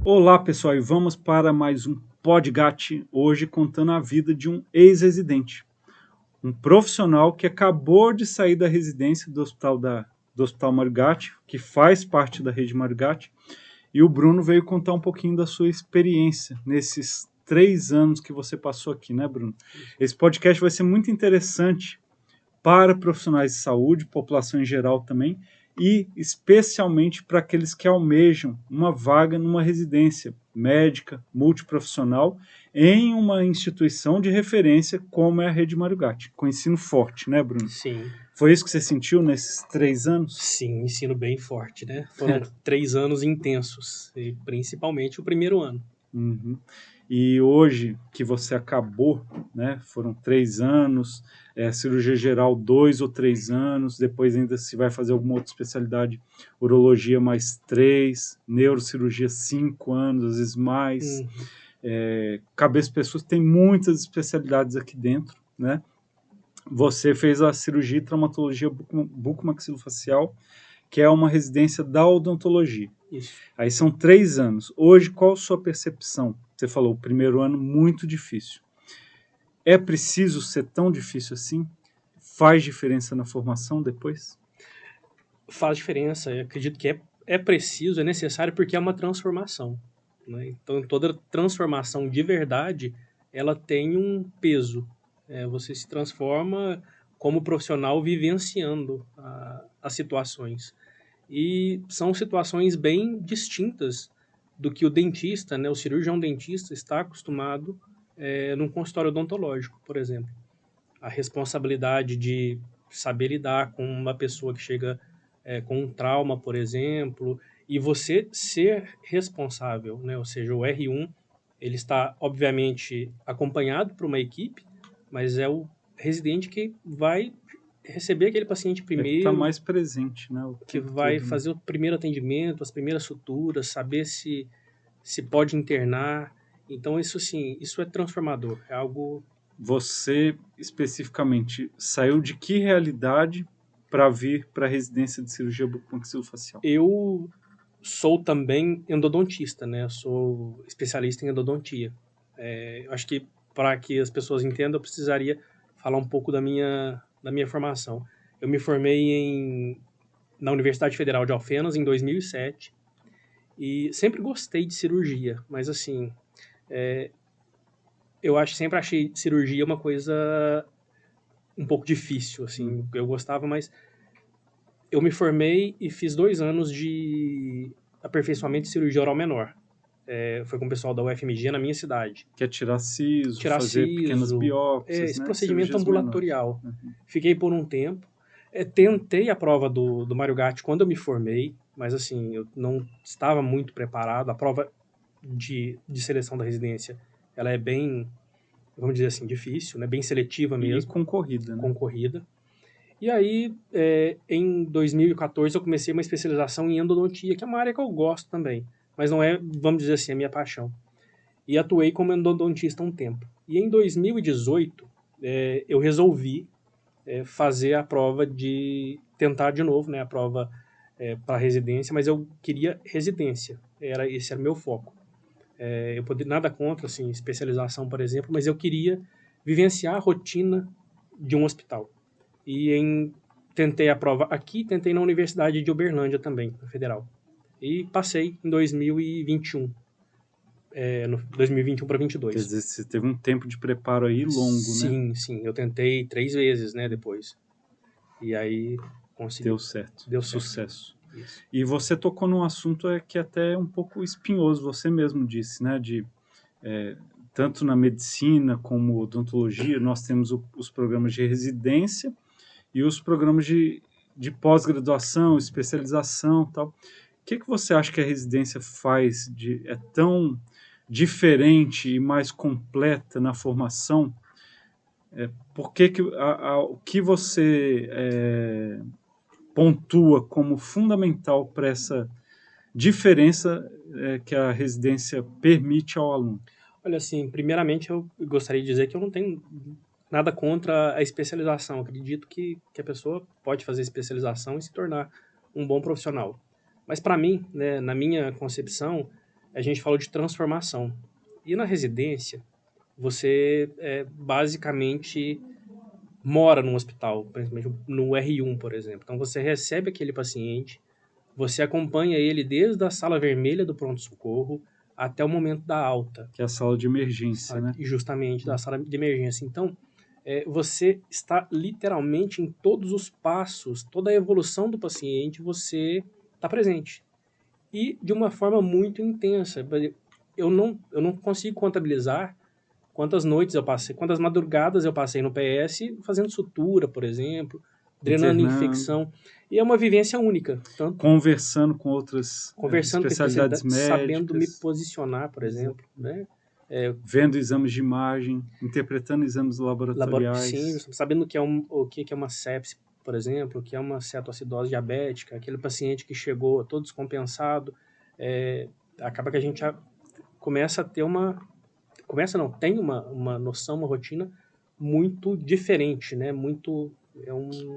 Olá, pessoal, e vamos para mais um Podgat, hoje contando a vida de um ex-residente, um profissional que acabou de sair da residência do Hospital Mário Gatti, que faz parte da rede Mário Gatti, e o Bruno veio contar um pouquinho da sua experiência nesses 3 anos que você passou aqui, né, Bruno? Esse podcast vai ser muito interessante para profissionais de saúde, população em geral também, e especialmente para aqueles que almejam uma vaga numa residência médica, multiprofissional, em uma instituição de referência como é a Rede Mário Gatti, com ensino forte, né, Bruno? Sim, Foi isso que você sentiu nesses 3 anos? sim, ensino bem forte, né? Foram 3 anos intensos, e principalmente o primeiro ano. Uhum. E hoje que você acabou, né, foram 3 anos, cirurgia geral 2 ou 3 anos, depois ainda se vai fazer alguma outra especialidade, urologia mais 3, neurocirurgia 5 anos, às vezes mais, Uhum. cabeça e pessoas, tem muitas especialidades aqui dentro, né? Você fez a cirurgia e traumatologia bucomaxilofacial, que é uma residência da odontologia. Isso. Aí são 3 anos. Hoje, qual a sua percepção? Você falou, o primeiro ano muito difícil. É preciso ser tão difícil assim? Faz diferença na formação depois? Faz diferença, eu acredito que é preciso, é necessário, porque é uma transformação, né? Então, toda transformação de verdade, ela tem um peso. Você se transforma como profissional vivenciando as situações. E são situações bem distintas do que o dentista, né, o cirurgião dentista está acostumado num consultório odontológico, por exemplo. A responsabilidade de saber lidar com uma pessoa que chega com um trauma, por exemplo, e você ser responsável, né? Ou seja, o R1 ele está obviamente acompanhado por uma equipe, mas é o residente que vai receber aquele paciente É que está primeiro, mais presente, né, o que tempo vai todo, né? fazer o primeiro atendimento, as primeiras suturas, saber se pode internar. Então, isso sim, isso é transformador. É algo. Você, especificamente, saiu de que realidade para vir para a residência de cirurgia bucomaxilofacial? Eu sou também endodontista, né? Eu sou especialista em endodontia. Eu acho que para que as pessoas entendam, eu precisaria falar um pouco da minha formação. Eu me formei na Universidade Federal de Alfenas em 2007 e sempre gostei de cirurgia, mas assim, eu sempre achei cirurgia uma coisa um pouco difícil, assim. Eu gostava, mas eu me formei e fiz 2 anos de aperfeiçoamento de cirurgia oral menor. Foi com o pessoal da UFMG na minha cidade. Que é tirar siso, Tirar fazer pequenas siso, biópsias, esse né? procedimento Cirurgias menores. ambulatorial. Uhum. Fiquei por um tempo. Tentei a prova do Mário Gatti quando eu me formei, mas assim, eu não estava muito preparado. A prova de seleção da residência, ela é bem, vamos dizer assim, difícil, né? Bem seletiva E mesmo, concorrida, né? concorrida. E aí, em 2014, eu comecei uma especialização em endodontia, que é uma área que eu gosto também, mas não é, vamos dizer assim, a minha paixão. E atuei como endodontista um tempo. E em 2018, eu resolvi fazer a prova tentar de novo, né, a prova para residência, mas eu queria residência, esse era o meu foco. Eu poderia, nada contra, assim, especialização, por exemplo, mas eu queria vivenciar a rotina de um hospital. Tentei a prova aqui, tentei na Universidade de Uberlândia também, na Federal. E passei em 2021, no 2021 para Quer 22. dizer, você teve um tempo de preparo aí longo, né? Sim, sim, eu tentei 3 vezes, né, depois. E aí Deu consegui. certo, Deu certo. sucesso. Isso. E você tocou num assunto que até é um pouco espinhoso, você mesmo disse, né? Tanto na medicina como odontologia, nós temos os programas de residência e os programas de pós-graduação, especialização, tal. O que você acha que a residência faz é tão diferente e mais completa na formação? O que você pontua como fundamental para essa diferença que a residência permite ao aluno? Olha, assim, primeiramente eu gostaria de dizer que eu não tenho nada contra a especialização. Eu acredito que a pessoa pode fazer especialização e se tornar um bom profissional. Mas para mim, né, na minha concepção, a gente falou de transformação. E na residência, você basicamente mora num hospital, principalmente no R1, por exemplo. Então você recebe aquele paciente, você acompanha ele desde a sala vermelha do pronto-socorro até o momento da alta. Que é a sala de emergência, né? Justamente, da sala de emergência. Então, você está literalmente em todos os passos, toda a evolução do paciente, você está presente. E de uma forma muito intensa. Eu não consigo contabilizar quantas noites eu passei, quantas madrugadas eu passei no PS fazendo sutura, por exemplo, drenando Internando, infecção. E é uma vivência única. Tanto conversando com outras conversando com especialidades especialidades, sabendo me médicas, posicionar, por exemplo, né? vendo exames de imagem, interpretando exames Sim, laboratoriais. sabendo o que é uma sepse, por exemplo, o que é uma cetoacidose diabética, aquele paciente que chegou todo descompensado, acaba que a gente começa a ter tem uma noção, uma rotina muito diferente, né?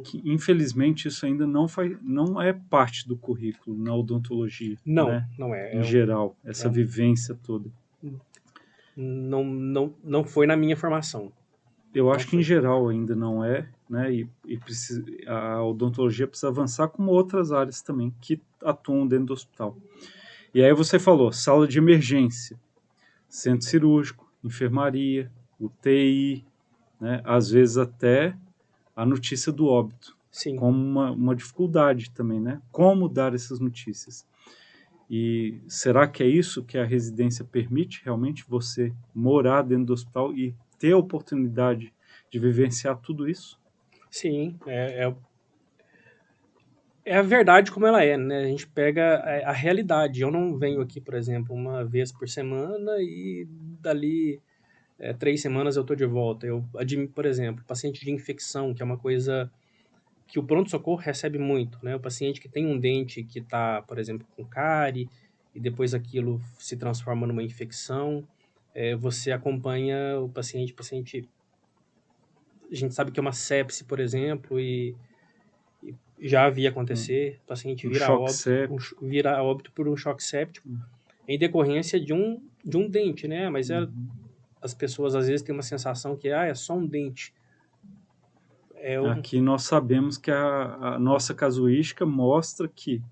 Que infelizmente isso ainda não é parte do currículo na odontologia, Não, né? não é. Em geral, É essa um, vivência toda. não foi na minha formação. Eu Não acho que em foi. geral ainda não é, né? A odontologia precisa avançar como outras áreas também que atuam dentro do hospital. E aí você falou, sala de emergência, centro cirúrgico, enfermaria, UTI, né? Às vezes até a notícia do óbito, Sim. como uma dificuldade também, né? Como dar essas notícias? E será que é isso que a residência permite realmente você morar dentro do hospital e ter a oportunidade de vivenciar tudo isso? Sim, é a verdade como ela é, né? A gente pega a realidade. Eu não venho aqui, por exemplo, uma vez por semana e dali 3 semanas eu tô de volta. Por exemplo, paciente de infecção, que é uma coisa que o pronto-socorro recebe muito, né? O paciente que tem um dente que está, por exemplo, com cárie e depois aquilo se transforma numa infecção, você acompanha o paciente, a gente sabe que é uma sepse, por exemplo, e já havia acontecer, o paciente Um choque séptico. vira a óbito por um choque séptico em decorrência de um dente, né? Mas as pessoas às vezes têm uma sensação que é só um dente. Aqui nós sabemos que a nossa casuística mostra que,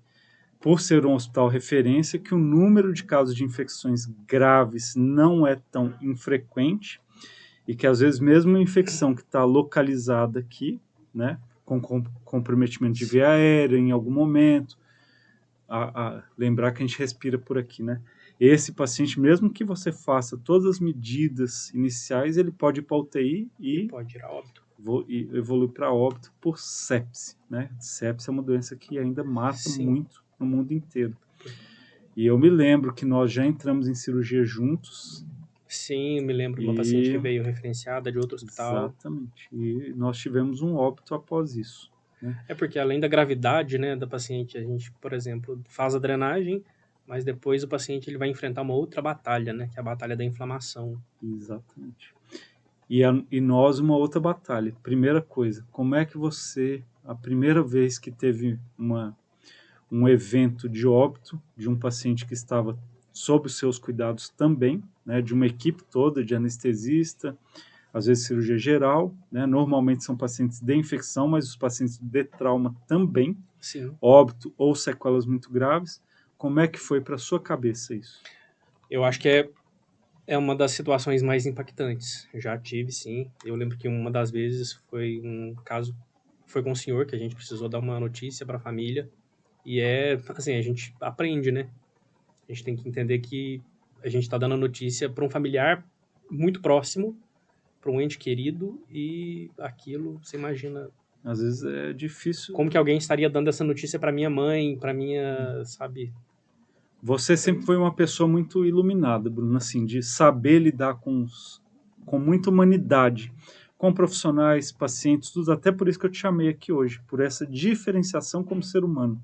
por ser um hospital referência, que o número de casos de infecções graves não é tão infrequente e que, às vezes, mesmo uma infecção que está localizada aqui, né, com comprometimento de via aérea em algum momento, lembrar que a gente respira por aqui, né? Esse paciente, mesmo que você faça todas as medidas iniciais, ele pode ir para a UTI e pode ir a óbito. Evolui para óbito por sepse, né? Sepse é uma doença que ainda mata muito no mundo inteiro. E eu me lembro que nós já entramos em cirurgia juntos. Sim, me lembro de uma paciente que veio referenciada de outro hospital. Exatamente. E nós tivemos um óbito após isso. Né? Porque além da gravidade, né, da paciente, a gente, por exemplo, faz a drenagem, mas depois o paciente ele vai enfrentar uma outra batalha, né, que é a batalha da inflamação. Exatamente. E nós uma outra batalha. Primeira coisa, como é que você, a primeira vez que teve um evento de óbito de um paciente que estava sob os seus cuidados também, né, de uma equipe toda de anestesista, às vezes cirurgia geral, né, normalmente são pacientes de infecção, mas os pacientes de trauma também, Sim. Óbito ou sequelas muito graves. Como é que foi para sua cabeça isso? Eu acho que é uma das situações mais impactantes. Eu já tive, sim. Eu lembro que uma das vezes foi um caso, foi com um senhor que a gente precisou dar uma notícia para a família. E assim, a gente aprende, né? A gente tem que entender que a gente está dando a notícia para um familiar muito próximo, para um ente querido, e aquilo, você imagina. Às vezes é difícil. Como que alguém estaria dando essa notícia para minha mãe, para minha, sabe? Você sempre foi uma pessoa muito iluminada, Bruno, assim, de saber lidar com muita humanidade, com profissionais, pacientes, tudo. Até por isso que eu te chamei aqui hoje, por essa diferenciação como ser humano.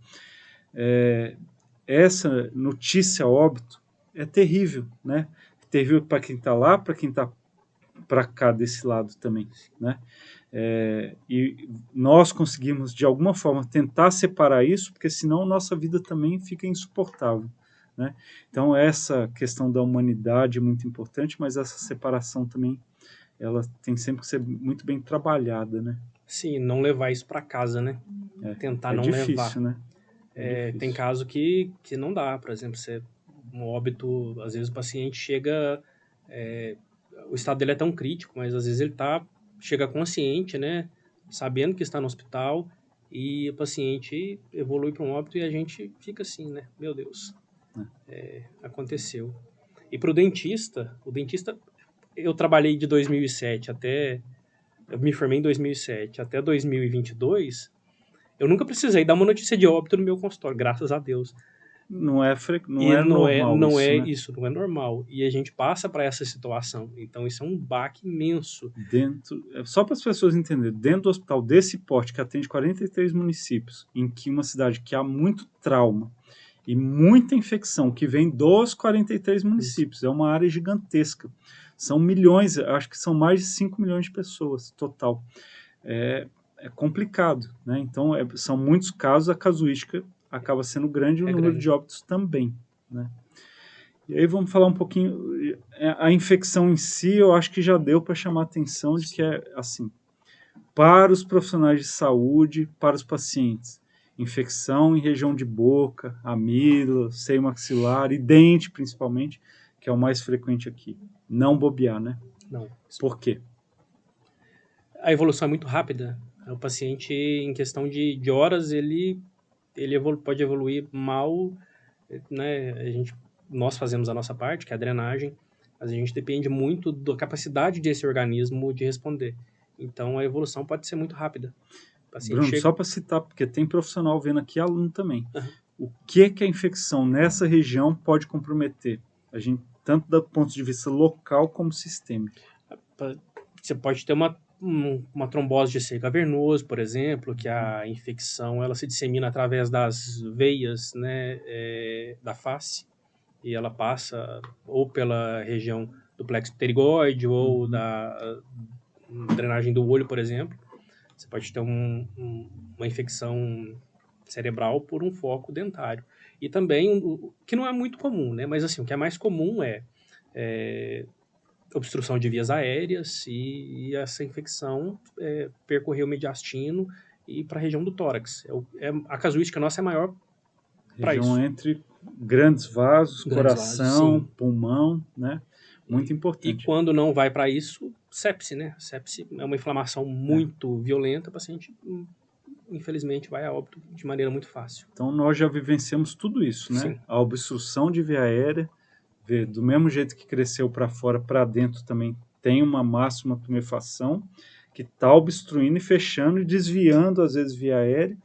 Essa notícia óbito é terrível, né? Terrível para quem está lá, para quem está para cá desse lado também, né? E nós conseguimos de alguma forma tentar separar isso, porque senão nossa vida também fica insuportável. né? Então, essa questão da humanidade é muito importante, mas essa separação também, ela tem sempre que ser muito bem trabalhada, né? Sim, não levar isso para casa, né? Tentar É não levar. difícil, né? É Tem difícil. caso que não dá, por exemplo, um óbito, às vezes o paciente chega, o estado dele é tão crítico, mas às vezes ele chega consciente, né, sabendo que está no hospital, e o paciente evolui para um óbito e a gente fica assim, né, meu Deus, aconteceu. E para o dentista, eu trabalhei de 2007 eu me formei em 2007 até 2022, eu nunca precisei dar uma notícia de óbito no meu consultório, graças a Deus. Não E é normal não isso, é né? isso, não é normal. E a gente passa para essa situação. Então isso é um baque imenso. Só para as pessoas entenderem, dentro do hospital desse porte, que atende 43 municípios, em que uma cidade que há muito trauma e muita infecção, que vem dos 43 municípios, é uma área gigantesca. São milhões, acho que são mais de 5 milhões de pessoas total. É complicado, né? Então, são muitos casos, a casuística acaba sendo grande e o número de óbitos também, né? E aí vamos falar um pouquinho, a infecção em si, eu acho que já deu para chamar a atenção de que é assim, para os profissionais de saúde, para os pacientes, infecção em região de boca, amígdala, seio maxilar e dente principalmente, que é o mais frequente aqui. Não bobear, né? Não. Por quê? A evolução é muito rápida. O paciente, em questão de horas, ele pode evoluir mal, né? Nós fazemos a nossa parte, que é a drenagem, mas a gente depende muito da capacidade desse organismo de responder. Então, a evolução pode ser muito rápida. O paciente Bruno, chega... só para citar, porque tem profissional vendo aqui, aluno também. Uhum. O que a infecção nessa região pode comprometer? A gente, tanto do ponto de vista local como sistêmico. Você pode ter uma trombose de seio cavernoso, por exemplo, que a infecção ela se dissemina através das veias, né, da face, e ela passa ou pela região do plexo pterigóide ou da drenagem do olho, por exemplo. Você pode ter uma infecção cerebral por um foco dentário. E também, o que não é muito comum, né, mas assim, o que é mais comum é obstrução de vias aéreas e essa infecção percorreu o mediastino e para a região do tórax. A casuística nossa é maior para Região isso. entre grandes vasos, Grandes vasos, coração, sim. pulmão, né? Muito E importante. quando não vai para isso, sepse, né? Sepse é uma inflamação muito violenta, o paciente, infelizmente, vai a óbito de maneira muito fácil. Então, nós já vivenciamos tudo isso, né? Sim. A obstrução de via aérea, do mesmo jeito que cresceu para fora, para dentro também tem uma máxima tumefação, que está obstruindo e fechando e desviando, às vezes, via aérea,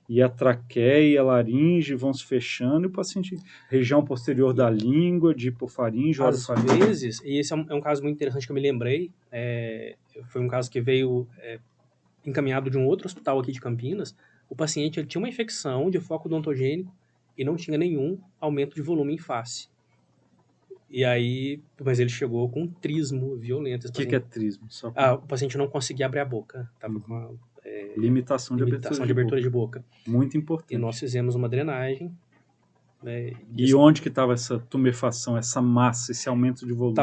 e a traqueia e a laringe vão se fechando, e o paciente, região posterior da língua, de hipofaringe, Às orofaringe. vezes, e esse é um caso muito interessante que eu me lembrei, foi um caso que veio encaminhado de um outro hospital aqui de Campinas, o paciente ele tinha uma infecção de foco odontogênico e não tinha nenhum aumento de volume em face. E aí, mas ele chegou com um trismo violento. O que é trismo? O paciente não conseguia abrir a boca, estava com uma limitação de abertura de boca. Muito E importante. nós fizemos uma drenagem. Né, e onde que estava essa tumefação, essa massa, esse aumento de volume?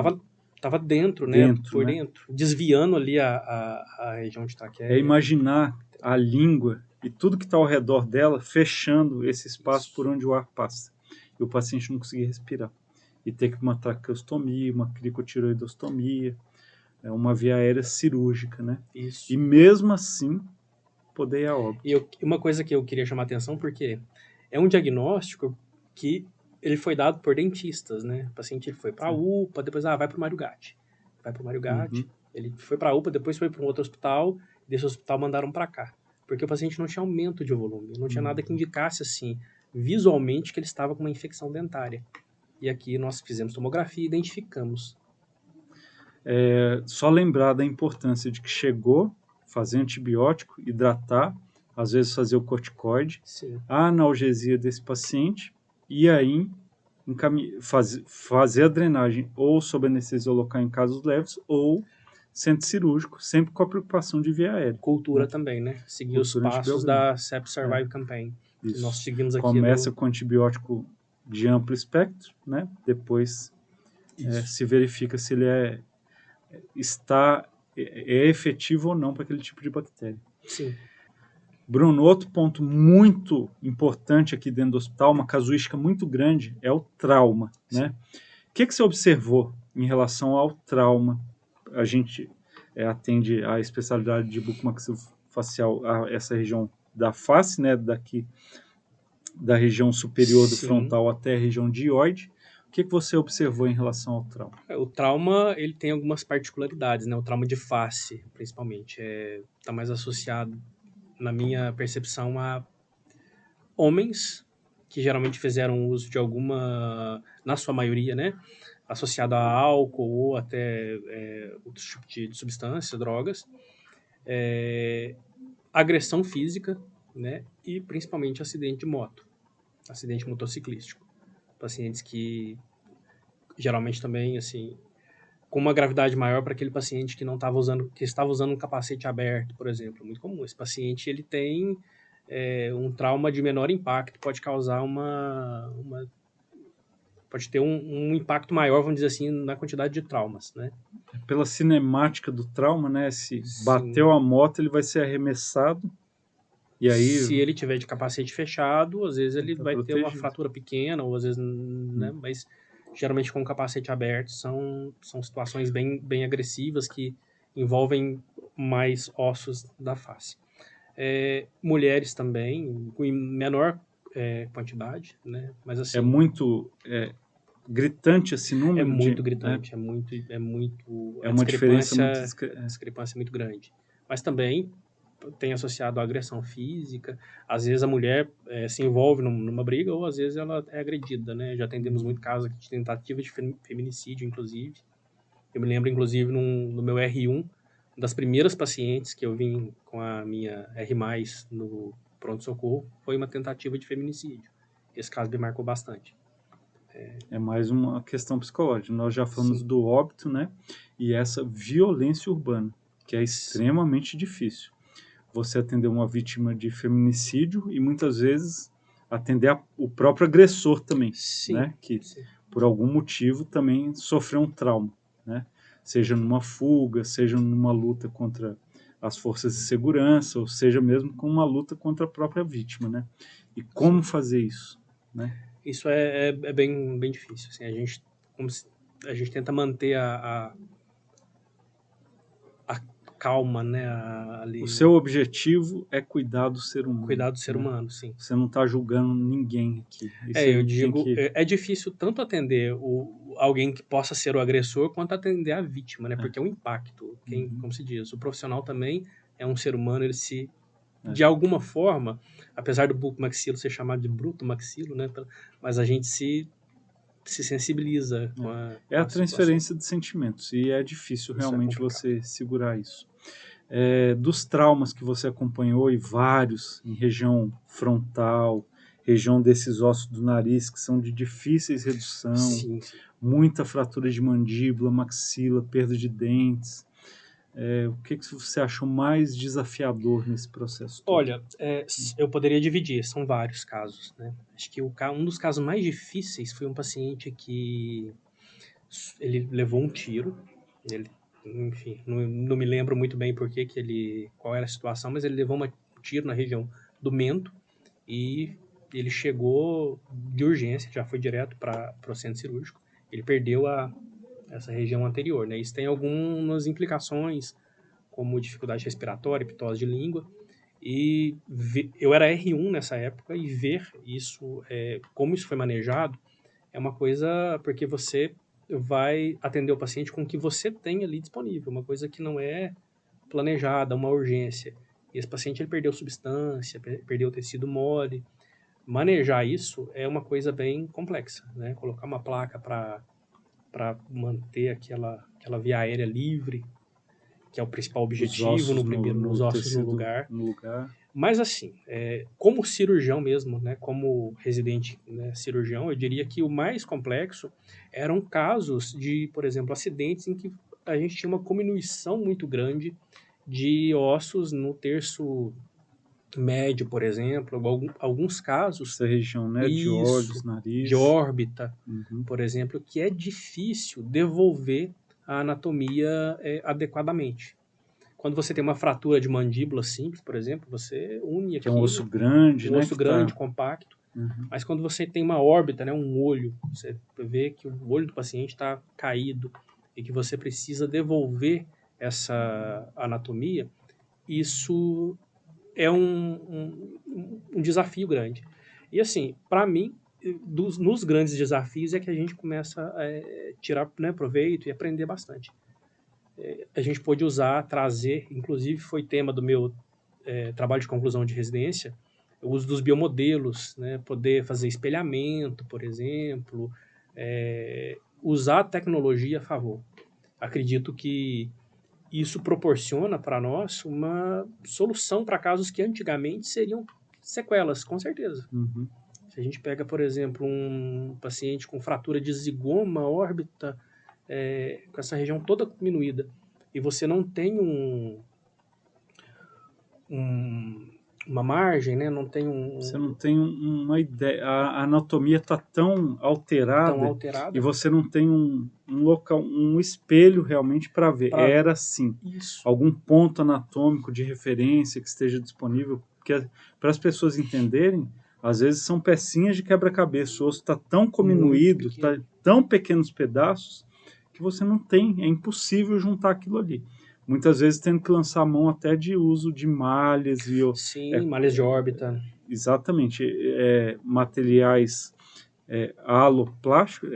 Tava dentro, né? Por né? dentro, desviando ali a região de traqueia. É imaginar a língua e tudo que está ao redor dela fechando esse espaço por onde o ar passa. E o paciente não conseguir respirar. E ter que uma traqueostomia, uma cricotiroidostomia, uma via aérea cirúrgica, né? Isso. E mesmo assim, poder ir a óbito. E uma coisa que eu queria chamar a atenção, porque é um diagnóstico que ele foi dado por dentistas, né? O paciente ele foi para a UPA, depois vai para o Mário Gatti. Vai para o Mário Gatti, ele foi para a UPA, depois foi para um outro hospital, desse hospital mandaram para cá. Porque o paciente não tinha aumento de volume, não tinha nada que indicasse, assim, visualmente que ele estava com uma infecção dentária. E aqui nós fizemos tomografia e identificamos. Só lembrar da importância de que chegou, fazer antibiótico, hidratar, às vezes fazer o corticoide, Sim. a analgesia desse paciente, e aí fazer a drenagem ou sob anestesia local em casos leves, ou centro cirúrgico, sempre com a preocupação de via aérea. Cultura também, né? Seguir os passos da Sepsis Survive Campaign. Isso. Nós seguimos aqui Começa com antibiótico de amplo espectro, né? Depois se verifica se ele é efetivo ou não para aquele tipo de bactéria. Sim. Bruno, outro ponto muito importante aqui dentro do hospital, uma casuística muito grande, é o trauma, né? O que você observou em relação ao trauma? A gente atende a especialidade de bucomaxilofacial a essa região da face, né? Daqui da região superior do Sim. frontal até a região dioide. O que você observou em relação ao trauma? O trauma, ele tem algumas particularidades, né? O trauma de face, principalmente, está mais associado, na minha percepção, a homens que geralmente fizeram uso de alguma, na sua maioria, né? Associado a álcool ou até outros tipos de substâncias, drogas. Agressão física, né? E principalmente acidente de moto, acidente motociclístico. Pacientes que geralmente também, assim, com uma gravidade maior para aquele paciente que não estava usando, que estava usando um capacete aberto, por exemplo. Muito comum. Esse paciente ele tem um trauma de menor impacto, pode causar pode ter um impacto maior, vamos dizer assim, na quantidade de traumas, né? Pela cinemática do trauma, né? Se Sim. bateu a moto, ele vai ser arremessado. E aí, se ele tiver de capacete fechado, às vezes ele tá vai ter uma protegido. fratura pequena, ou às vezes, né? Mas geralmente com o capacete aberto são situações bem agressivas que envolvem mais ossos da face. Mulheres também, com menor quantidade, né? Mas assim, É muito gritante esse número muito de... gritante, É uma diferença muito... a discrepância é muito grande. Mas também tem associado à agressão física. Às vezes a mulher se envolve numa briga ou às vezes ela é agredida, né? Já atendemos muito casos aqui de tentativa de feminicídio, inclusive. Eu me lembro, inclusive, no meu R1, das primeiras pacientes que eu vim com a minha R+, no pronto-socorro, foi uma tentativa de feminicídio. Esse caso me marcou bastante. É mais uma questão psicológica. Nós já falamos Sim. do óbito, né? E essa violência urbana, que é extremamente difícil. Você atender uma vítima de feminicídio e muitas vezes atender o próprio agressor também, Sim. né? Que Sim. por algum motivo também sofreu um trauma, né? Seja numa fuga, seja numa luta contra as forças de segurança, ou seja mesmo com uma luta contra a própria vítima, né? E como fazer isso, né? Isso é bem difícil. Assim, a gente tenta manter a calma, né? Ali, O seu objetivo é cuidar do ser humano. cuidar do ser né? humano, sim. Você não está julgando ninguém aqui. Isso Eu tem digo, que... é difícil tanto atender alguém que possa ser o agressor quanto atender a vítima, né? Porque é um impacto. Como se diz, o profissional também é um ser humano, ele se de alguma forma, apesar do bucomaxilo ser chamado de brutomaxilo, né? Mas a gente se sensibiliza com É com a as situações. transferência de sentimentos e é difícil Isso é realmente complicado. você segurar isso. Dos traumas que você acompanhou, e vários em região frontal, região desses ossos do nariz que são de difíceis redução, Sim. muita fratura de mandíbula, maxila, perda de dentes. O que você achou mais desafiador nesse processo todo? Olha, eu poderia dividir, são vários casos, né? Acho que um dos casos mais difíceis foi um paciente que ele levou um tiro, enfim, não me lembro muito bem qual era a situação, mas ele levou um tiro na região do mento e ele chegou de urgência, já foi direto para o centro cirúrgico. Ele perdeu essa região anterior, né? Isso tem algumas implicações, como dificuldade respiratória, pitose de língua. E eu era R1 nessa época e ver isso, como isso foi manejado, é uma coisa porque você vai atender o paciente com o que você tem ali disponível, uma coisa que não é planejada, uma urgência. E esse paciente ele perdeu substância, perdeu tecido mole. Manejar isso é uma coisa bem complexa, né? Colocar uma placa para manter aquela via aérea livre, que é o principal objetivo nos ossos no lugar. Mas assim, como cirurgião mesmo, né, como residente, né, cirurgião, eu diria que o mais complexo eram casos de, por exemplo, acidentes em que a gente tinha uma diminuição muito grande de ossos no terço médio, por exemplo, alguns casos, Essa região, né, de olhos, isso, de nariz. órbita, Uhum. por exemplo, que é difícil devolver a anatomia adequadamente. Quando você tem uma fratura de mandíbula simples, por exemplo, você une Que é um osso aquilo, grande, um né, osso que grande, tá... compacto, Uhum. mas quando você tem uma órbita, né, um olho, você vê que o olho do paciente está caído e que você precisa devolver essa anatomia, isso é um desafio grande. E assim, para mim, nos grandes desafios é que a gente começa a tirar, né, proveito e aprender bastante. A gente pôde usar, trazer, inclusive foi tema do meu trabalho de conclusão de residência, o uso dos biomodelos, né, poder fazer espelhamento, por exemplo, usar a tecnologia a favor. Acredito que isso proporciona para nós uma solução para casos que antigamente seriam sequelas, com certeza. Uhum. Se a gente pega, por exemplo, um paciente com fratura de zigoma, órbita, com essa região toda diminuída, e você não tem uma margem, né? Não tem Você não tem uma ideia, a anatomia está tão tão alterada e alterada você não tem um local, um espelho realmente para ver. para Era assim, isso. algum ponto anatômico de referência que esteja disponível, porque para as pessoas entenderem, às vezes são pecinhas de quebra-cabeça, o osso está tão Muito cominuído, está pequeno. tão pequenos pedaços que você não tem, é impossível juntar aquilo ali. Muitas vezes tendo que lançar a mão até de uso de malhas e é, Sim, malhas de órbita. exatamente, materiais aloplásticos,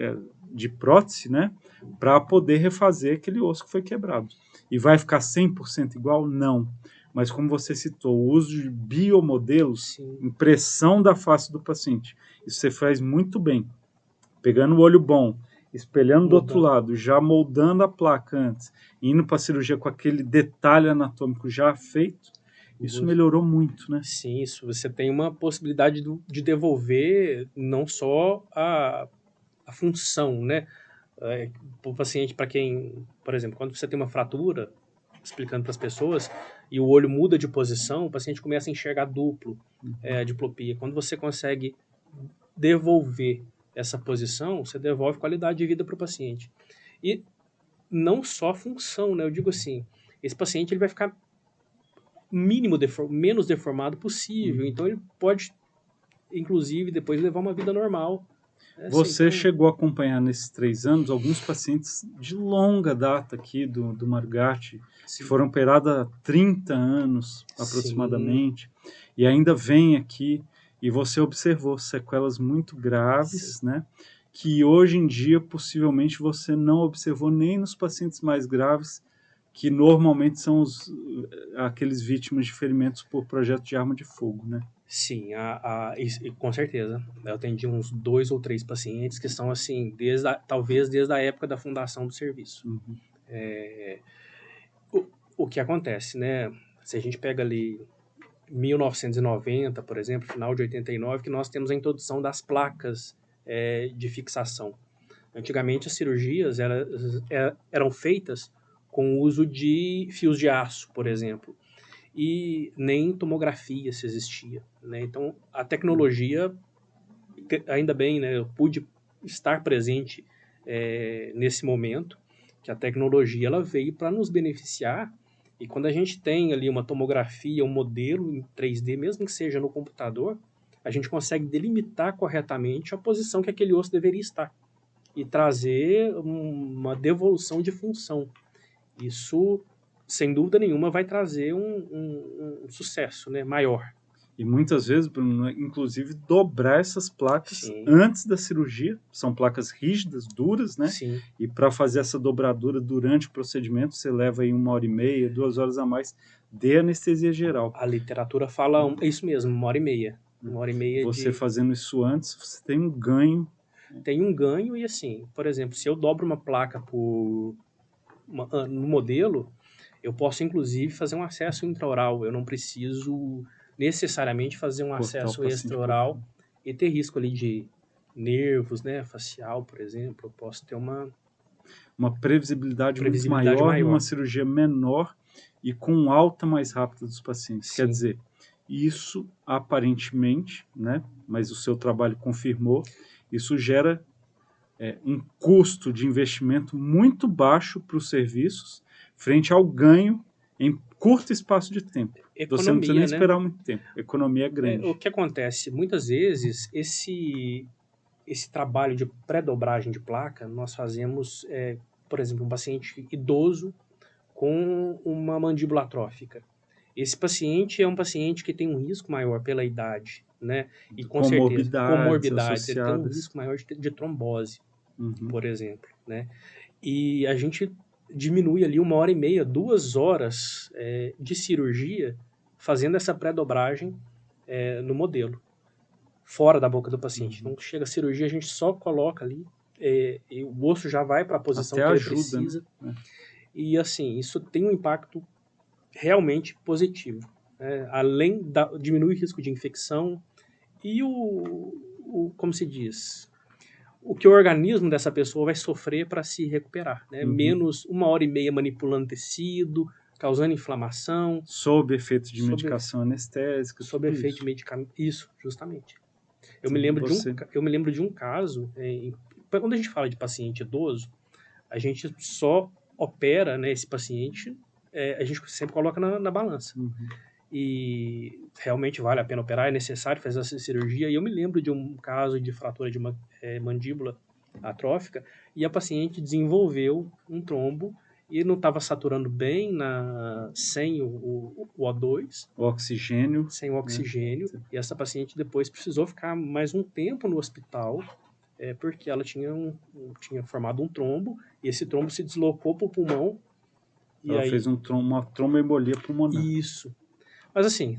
de prótese, né, para poder refazer aquele osso que foi quebrado. E vai ficar 100% igual? Não. Mas como você citou, o uso de biomodelos, Sim, impressão da face do paciente, isso você faz muito bem. Pegando o olho bom, espelhando do outro mudando. lado, já moldando a placa antes, indo para a cirurgia com aquele detalhe anatômico já feito, isso melhorou muito, né? Sim, isso. Você tem uma possibilidade de devolver não só a função, né? O paciente, para quem, por exemplo, quando você tem uma fratura, explicando para as pessoas, e o olho muda de posição, o paciente começa a enxergar duplo, a diplopia. Quando você consegue devolver essa posição, você devolve qualidade de vida para o paciente. E não só função, né? Eu digo assim, esse paciente ele vai ficar menos deformado possível, então ele pode, inclusive, depois levar uma vida normal. Assim, Você então, chegou a acompanhar nesses 3 anos alguns pacientes de longa data aqui do Margatti, que sim, foram operados há 30 anos sim, aproximadamente, e ainda vêm aqui, e você observou sequelas muito sim. graves, né? Que hoje em dia possivelmente você não observou nem nos pacientes mais graves, que normalmente são aqueles vítimas de ferimentos por projeto de arma de fogo, né? Sim, com certeza. Eu atendi uns 2 ou 3 pacientes que são assim, talvez desde a época da fundação do serviço. Uhum. O que acontece, né? Se a gente pega ali 1990, por exemplo, final de 89, que nós temos a introdução das placas de fixação. Antigamente as cirurgias eram feitas com o uso de fios de aço, por exemplo, e nem tomografia se existia, né? Então a tecnologia, ainda bem, né, eu pude estar presente nesse momento, que a tecnologia ela veio para nos beneficiar, e quando a gente tem ali uma tomografia, um modelo em 3D, mesmo que seja no computador, a gente consegue delimitar corretamente a posição que aquele osso deveria estar e trazer uma devolução de função. Isso, sem dúvida nenhuma, vai trazer um sucesso, né, maior. E muitas vezes, Bruno, inclusive dobrar essas placas Sim, antes da cirurgia, são placas rígidas, duras, né? sim. E para fazer essa dobradura durante o procedimento, você leva aí 1h30, 2 horas a mais de anestesia geral. A literatura fala isso mesmo, 1h30. Né? 1h30 Você de. fazendo isso antes, você tem um ganho. Tem um ganho, e assim, por exemplo, se eu dobro uma placa no modelo, eu posso inclusive fazer um acesso intraoral. Eu não preciso necessariamente fazer um Cortar o acesso paciente por extraoral fora. e ter risco ali de nervos, né, facial, por exemplo. Eu posso ter uma Uma previsibilidade muito previsibilidade maior e uma maior. cirurgia menor e com alta mais rápida dos pacientes. Quer Sim, dizer, isso aparentemente, né, mas o seu trabalho confirmou, isso gera um custo de investimento muito baixo para os serviços, frente ao ganho em curto espaço de tempo. Você não precisa nem Economia, né? esperar muito tempo. A economia é O grande. que acontece? Muitas vezes, esse trabalho de pré-dobragem de placa, nós fazemos, por exemplo, um paciente idoso com uma mandíbula atrófica. Esse paciente é um paciente que tem um risco maior pela idade, né? E com certeza, Comorbidades comorbidades, ele tem um associadas. risco maior de trombose, Uhum. por exemplo, né? E a gente diminui ali 1h30, 2 horas de cirurgia fazendo essa pré-dobragem no modelo, fora da boca do paciente. Então, chega a cirurgia, a gente só coloca ali e o osso já vai para a posição Até que ele ajuda, precisa. né? E assim, isso tem um impacto realmente positivo. Além da diminuir o risco de infecção e como se diz, o que o organismo dessa pessoa vai sofrer para se recuperar, né? Uhum. Menos 1h30 manipulando tecido, causando inflamação, Sob efeito de medicação anestésica, sob tudo efeito isso. de medicamento. Isso, justamente. Eu Então, me lembro de um caso, quando a gente fala de paciente idoso, a gente só opera, né, esse paciente, a gente sempre coloca na balança. Uhum. E realmente vale a pena operar, é necessário fazer essa cirurgia. E eu me lembro de um caso de fratura de mandíbula atrófica e a paciente desenvolveu um trombo e não estava saturando bem sem o O2, O oxigênio. sem o oxigênio. Né? E essa paciente depois precisou ficar mais um tempo no hospital porque ela tinha formado um trombo e esse trombo se deslocou para o pulmão. E Ela aí, fez uma tromboembolia pulmonar. Isso. Mas assim,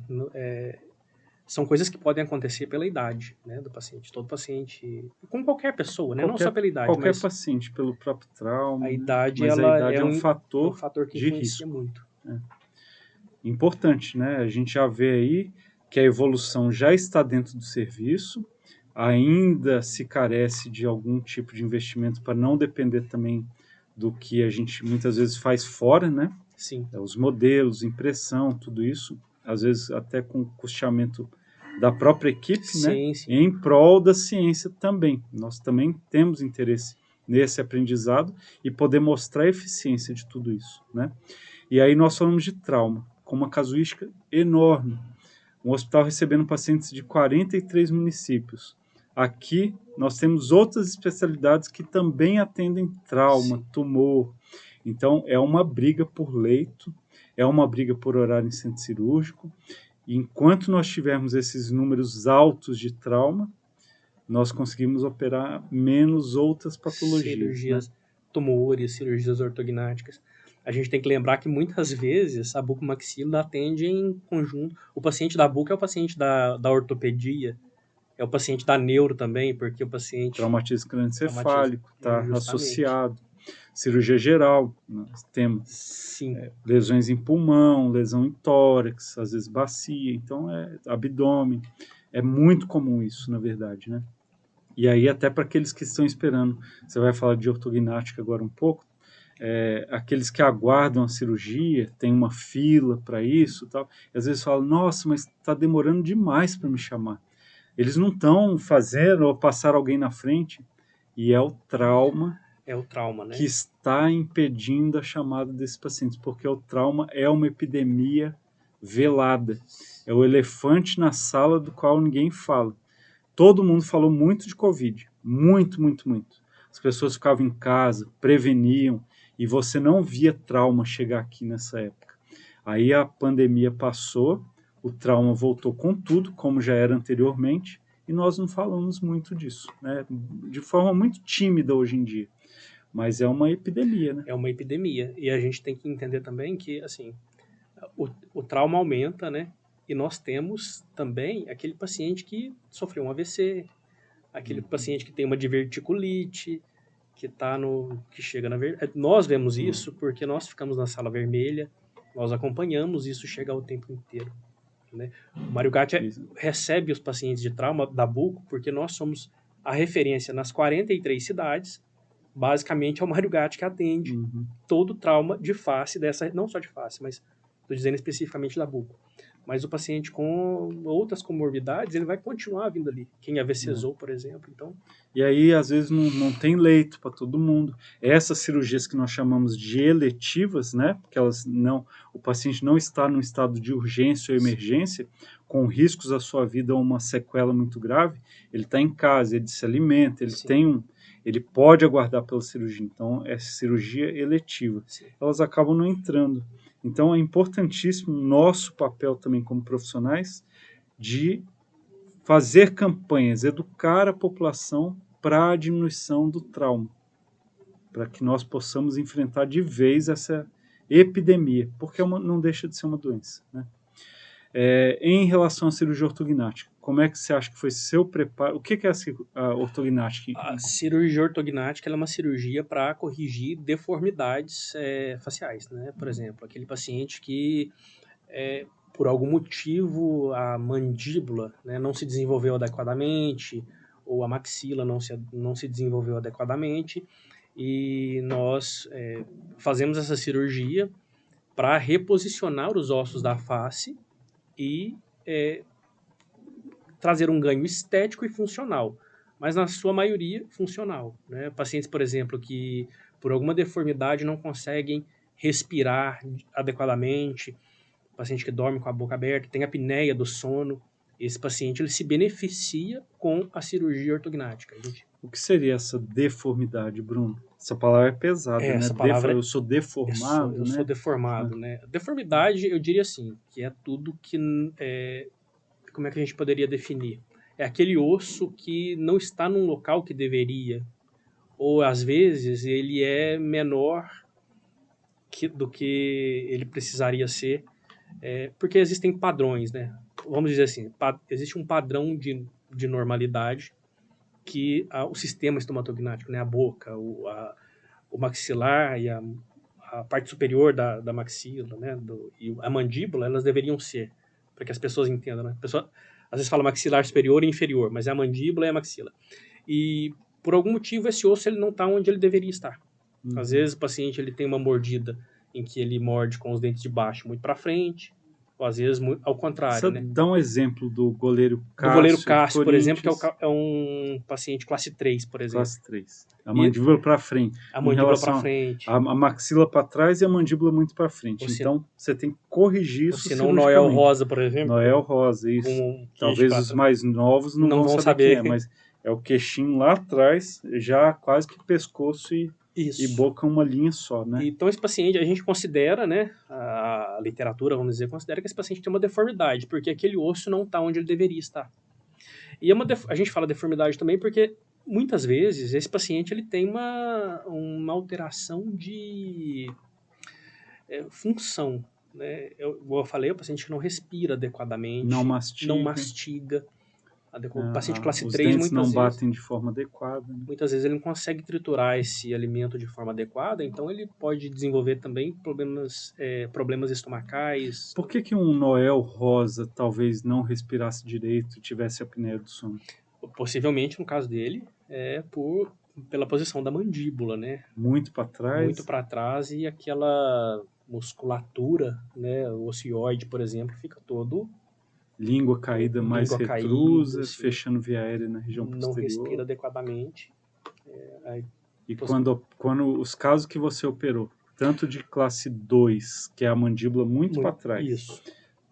são coisas que podem acontecer pela idade, né, do paciente. Todo paciente, com qualquer pessoa, né, não só pela idade, Qualquer mas paciente, pelo próprio trauma. a Né? idade, Mas a ela idade é um fator que de influencia risco. muito. Importante, né? A gente já vê aí que a evolução já está dentro do serviço, ainda se carece de algum tipo de investimento para não depender também do que a gente muitas vezes faz fora, né? Sim. Os modelos, impressão, tudo isso, às vezes até com custeamento da própria equipe, Sim, né? sim. Em prol da ciência também. Nós também temos interesse nesse aprendizado e poder mostrar a eficiência de tudo isso, né? E aí nós falamos de trauma, com uma casuística enorme. Um hospital recebendo pacientes de 43 municípios. Aqui nós temos outras especialidades que também atendem trauma, tumor. Então é uma briga por leito, é uma briga por horário em centro cirúrgico. E enquanto nós tivermos esses números altos de trauma, nós conseguimos operar menos outras patologias. Cirurgias, né? tumores, cirurgias ortognáticas. A gente tem que lembrar que muitas vezes a bucomaxila atende em conjunto. O paciente da buco é o paciente da ortopedia, é o paciente da neuro também, porque o paciente... Traumatismo cranioencefálico está justamente. associado. Cirurgia geral, nós temos Sim. lesões em pulmão, lesão em tórax, às vezes bacia, então abdômen. É muito comum isso, na verdade, né? E aí até para aqueles que estão esperando, você vai falar de ortognática agora um pouco, aqueles que aguardam a cirurgia, tem uma fila para isso e tal, e às vezes falam, nossa, mas está demorando demais para me chamar. Eles não estão fazendo ou passar alguém na frente, e é o trauma, né? que está impedindo a chamada desses pacientes, porque o trauma é uma epidemia velada, é o elefante na sala do qual ninguém fala. Todo mundo falou muito de Covid, muito, muito, muito. As pessoas ficavam em casa, preveniam, e você não via trauma chegar aqui nessa época. Aí a pandemia passou, o trauma voltou com tudo, como já era anteriormente, e nós não falamos muito disso, né? De forma muito tímida hoje em dia. Mas é uma epidemia, né? É uma epidemia. E a gente tem que entender também que, assim, o trauma aumenta, né? E nós temos também aquele paciente que sofreu um AVC, aquele paciente que tem uma diverticulite, que chega na verdade. Nós vemos isso porque nós ficamos na sala vermelha, nós acompanhamos isso chegar o tempo inteiro. Né? O Mário Gatti recebe os pacientes de trauma da buco porque nós somos a referência nas 43 cidades. Basicamente é o Mário Gatti que atende todo trauma de face dessa, não só de face, mas estou dizendo especificamente da buco. mas o paciente com outras comorbidades, ele vai continuar vindo ali. Quem AVCzou, por exemplo, então... E aí, às vezes, não tem leito para todo mundo. Essas cirurgias que nós chamamos de eletivas, né? Porque elas não, o paciente não está num estado de urgência ou emergência, com riscos à sua vida ou uma sequela muito grave, ele está em casa, ele se alimenta, ele pode aguardar pela cirurgia. Então, é cirurgia eletiva. Sim. Elas acabam não entrando. Então, é importantíssimo o nosso papel também como profissionais de fazer campanhas, educar a população para a diminuição do trauma, para que nós possamos enfrentar de vez essa epidemia, porque não deixa de ser uma doença, né? Em relação à cirurgia ortognática, como é que você acha que foi seu preparo? O que é a ortognática? A cirurgia ortognática ela é uma cirurgia para corrigir deformidades faciais, né? Por exemplo, aquele paciente que, por algum motivo, a mandíbula, né, não se desenvolveu adequadamente, ou a maxila não se desenvolveu adequadamente, e nós fazemos essa cirurgia para reposicionar os ossos da face e trazer um ganho estético e funcional, mas na sua maioria funcional, né? Pacientes, por exemplo, que por alguma deformidade não conseguem respirar adequadamente, paciente que dorme com a boca aberta, tem apneia do sono, esse paciente ele se beneficia com a cirurgia ortognática. O que seria essa deformidade, Bruno? Essa palavra é pesada, né? Essa palavra eu sou deformado, eu sou deformado, né? Deformidade, eu diria assim, que é tudo que como é que a gente poderia definir? É aquele osso que não está num local que deveria, ou às vezes ele é menor do que ele precisaria ser, porque existem padrões, né? Vamos dizer assim, existe um padrão de normalidade que o sistema estomatognático, né? A boca, o maxilar e a parte superior da maxila, né? E a mandíbula, elas deveriam ser, para que as pessoas entendam, né? A pessoa às vezes fala maxilar superior e inferior, mas é a mandíbula e a maxila. E por algum motivo esse osso ele não está onde ele deveria estar. Às vezes o paciente ele tem uma mordida em que ele morde com os dentes de baixo muito para frente, ou às vezes ao contrário, Você né? dá um exemplo do goleiro Cássio. Do goleiro Cássio, por exemplo, que é um paciente classe 3, por exemplo. Classe 3. A mandíbula para frente. A mandíbula para frente. A maxila para trás e a mandíbula muito para frente. Então, você tem que corrigir isso cirurgicamente. Se não Noel Rosa, por exemplo. Noel Rosa, isso. Talvez os mais novos não vão saber quem é, mas é o queixinho lá atrás, já quase que pescoço e boca uma linha só, né? Então, esse paciente, a gente considera, né, a literatura, vamos dizer, considera que esse paciente tem uma deformidade, porque aquele osso não está onde ele deveria estar. E a gente fala deformidade também porque, muitas vezes, esse paciente ele tem uma alteração de função, né? Eu falei, o paciente que não respira adequadamente, não mastiga. O paciente classe 3, muitas vezes não batem de forma adequada. Né? Muitas vezes ele não consegue triturar esse alimento de forma adequada, então ele pode desenvolver também problemas estomacais. Por que um Noel Rosa talvez não respirasse direito e tivesse apneia do sono? Possivelmente, no caso dele, pela posição da mandíbula, né? Muito para trás. Muito para trás, e aquela musculatura, né, o ocioide, por exemplo, fica todo... Língua caída mais retrusa, fechando via aérea na região posterior. Não respira adequadamente. E quando os casos que você operou, tanto de classe 2, que é a mandíbula muito para trás, isso.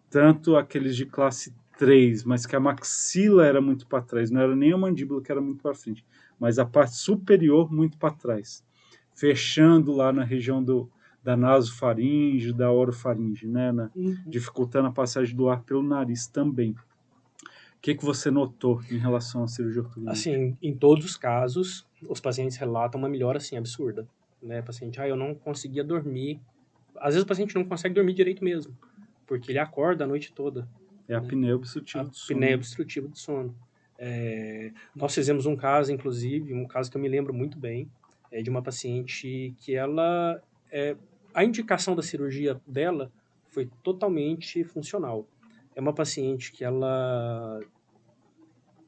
Tanto aqueles de classe 3, mas que a maxila era muito para trás, não era nem a mandíbula que era muito para frente, mas a parte superior muito para trás, fechando lá na região da nasofaringe, da orofaringe, né, dificultando a passagem do ar pelo nariz também. O que você notou em relação à cirurgia ortognática? Assim, em todos os casos, os pacientes relatam uma melhora assim absurda, né? O paciente, eu não conseguia dormir. Às vezes o paciente não consegue dormir direito mesmo, porque ele acorda a noite toda. É a apneia obstrutiva do sono. Apneia obstrutiva do sono. Nós fizemos um caso, inclusive, um caso que eu me lembro muito bem, de uma paciente que ela... a indicação da cirurgia dela foi totalmente funcional. É uma paciente que ela...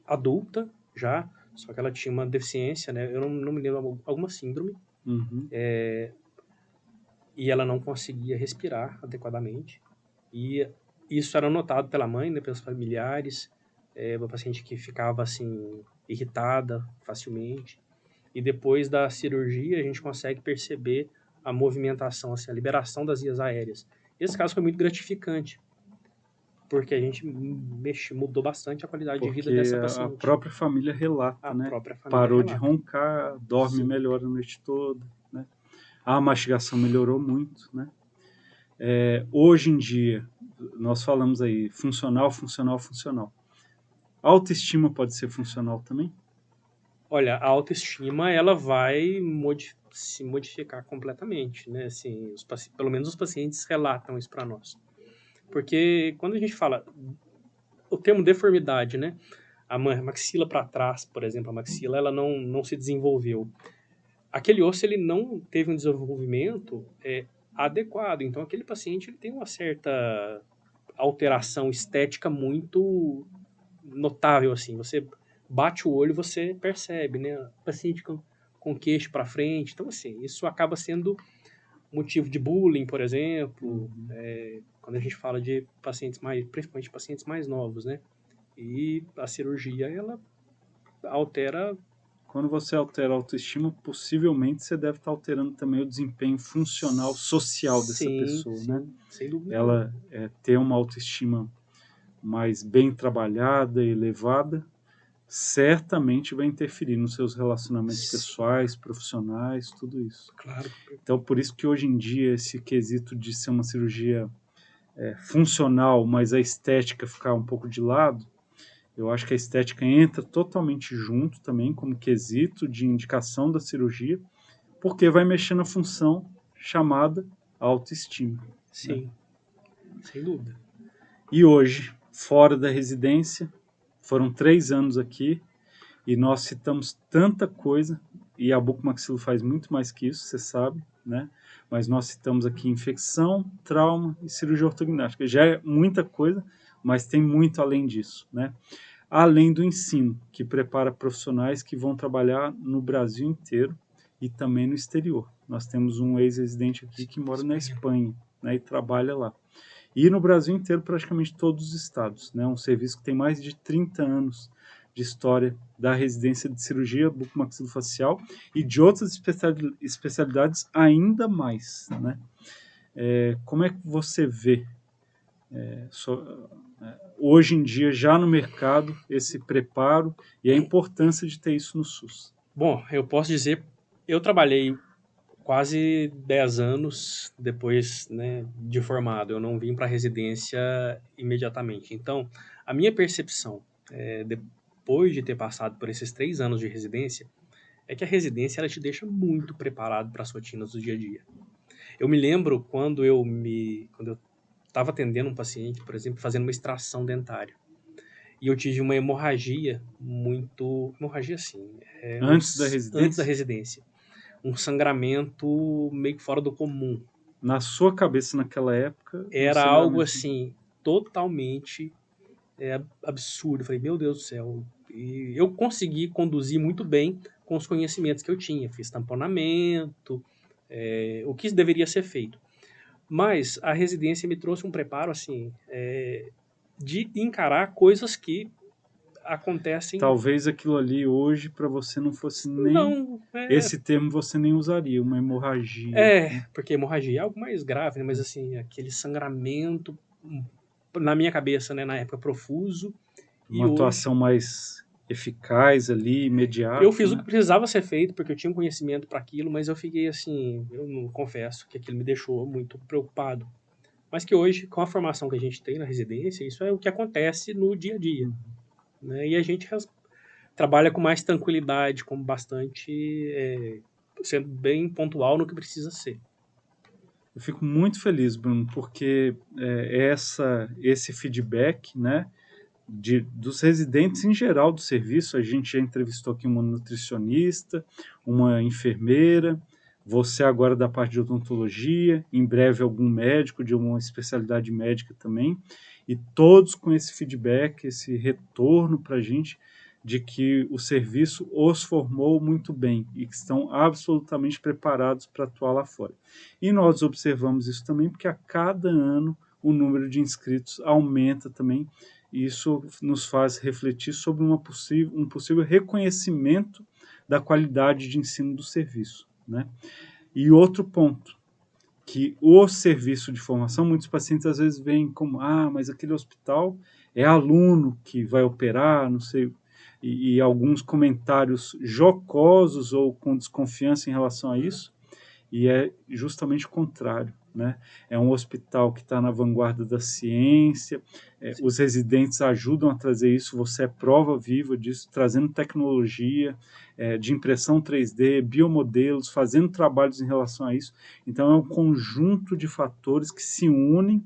adulta já, só que ela tinha uma deficiência, né? Eu não me lembro, alguma síndrome. E ela não conseguia respirar adequadamente. E isso era notado pela mãe, né, pelos familiares, uma paciente que ficava assim irritada facilmente. E depois da cirurgia a gente consegue perceber a movimentação, assim, a liberação das vias aéreas. Esse caso foi muito gratificante, porque a gente mudou bastante a qualidade de vida Porque dessa a paciente. própria família relata, A né? própria família Parou de relata. roncar, dorme Sim, melhor a noite toda, né? A mastigação melhorou muito, né? Hoje em dia, nós falamos aí funcional, funcional, funcional. A autoestima pode ser funcional também? olha, a autoestima ela vai se modificar completamente, né? Assim, pelo menos os pacientes relatam isso para nós. Porque quando a gente fala o termo deformidade, né? A maxila para trás, por exemplo, a maxila ela não se desenvolveu. Aquele osso ele não teve um desenvolvimento adequado, então aquele paciente ele tem uma certa alteração estética muito notável, assim. Você bate o olho, você percebe, né? Paciente com queixo para frente. Então, assim, isso acaba sendo motivo de bullying, por exemplo, quando a gente fala de pacientes principalmente pacientes mais novos, né? E a cirurgia, ela altera. Quando você altera a autoestima, possivelmente você deve estar alterando também o desempenho funcional social dessa Sim, pessoa, né? sim, sem dúvida nenhuma. Ela ter uma autoestima mais bem trabalhada, elevada, certamente vai interferir nos seus relacionamentos Sim, pessoais, profissionais, tudo isso. claro. Então, por isso que hoje em dia esse quesito de ser uma cirurgia funcional, mas a estética ficar um pouco de lado, eu acho que a estética entra totalmente junto também como quesito de indicação da cirurgia, porque vai mexer na função chamada autoestima, né? Sim, sem dúvida. E hoje, fora da residência, foram 3 anos aqui e nós citamos tanta coisa, e a bucomaxilo faz muito mais que isso, você sabe, né? Mas nós citamos aqui infecção, trauma e cirurgia ortognática. Já é muita coisa, mas tem muito além disso, né? Além do ensino, que prepara profissionais que vão trabalhar no Brasil inteiro e também no exterior. Nós temos um ex-residente aqui que mora na Espanha. Espanha, né, e trabalha lá. E no Brasil inteiro, praticamente todos os estados. Né, um serviço que tem mais de 30 anos de história da residência de cirurgia bucomaxilofacial e de outras especialidades ainda mais. Né? Como é que você vê hoje em dia, já no mercado, esse preparo e a importância de ter isso no SUS? Bom, eu posso dizer, eu trabalhei quase 10 anos depois, né, de formado. Eu não vim para a residência imediatamente. Então, a minha percepção, depois de ter passado por esses 3 anos de residência, é que a residência ela te deixa muito preparado para as rotinas do dia a dia. Eu me lembro quando eu estava atendendo um paciente, por exemplo, fazendo uma extração dentária. E eu tive uma hemorragia hemorragia assim, Antes da antes da residência, residência. Um sangramento meio que fora do comum. na sua cabeça naquela época, um Era algo sangramento. assim, totalmente absurdo. Eu falei, meu Deus do céu. E eu consegui conduzir muito bem com os conhecimentos que eu tinha. Fiz tamponamento, o que deveria ser feito. Mas a residência me trouxe um preparo, assim, de encarar coisas que acontecem. Talvez aquilo ali hoje para você não fosse nem Não, esse termo você nem usaria, uma hemorragia, né? porque hemorragia é algo mais grave, né? Mas assim, aquele sangramento, na minha cabeça, né, na época, profuso, e Uma hoje atuação mais eficaz ali, eu imediata, fiz o que né? precisava ser feito, porque eu tinha um conhecimento para aquilo, mas eu fiquei assim, eu não confesso que aquilo me deixou muito preocupado. Mas que hoje, com a formação que a gente tem na residência, isso é o que acontece no dia a dia, né? E a gente trabalha com mais tranquilidade, com bastante, sendo bem pontual no que precisa ser. Eu fico muito feliz, Bruno, porque esse feedback, né, dos residentes em geral do serviço, a gente já entrevistou aqui uma nutricionista, uma enfermeira, você agora da parte de odontologia, em breve algum médico de uma especialidade médica também, e todos com esse feedback, esse retorno para a gente de que o serviço os formou muito bem e que estão absolutamente preparados para atuar lá fora. E nós observamos isso também porque a cada ano o número de inscritos aumenta também. E isso nos faz refletir sobre um possível reconhecimento da qualidade de ensino do serviço, né? E outro ponto, que o serviço de formação, muitos pacientes às vezes veem como, mas aquele hospital é aluno que vai operar, não sei, e alguns comentários jocosos ou com desconfiança em relação a isso, e é justamente o contrário, né? É um hospital que está na vanguarda da ciência, os residentes ajudam a trazer isso, você é prova viva disso, trazendo tecnologia de impressão 3D, biomodelos, fazendo trabalhos em relação a isso. Então é um conjunto de fatores que se unem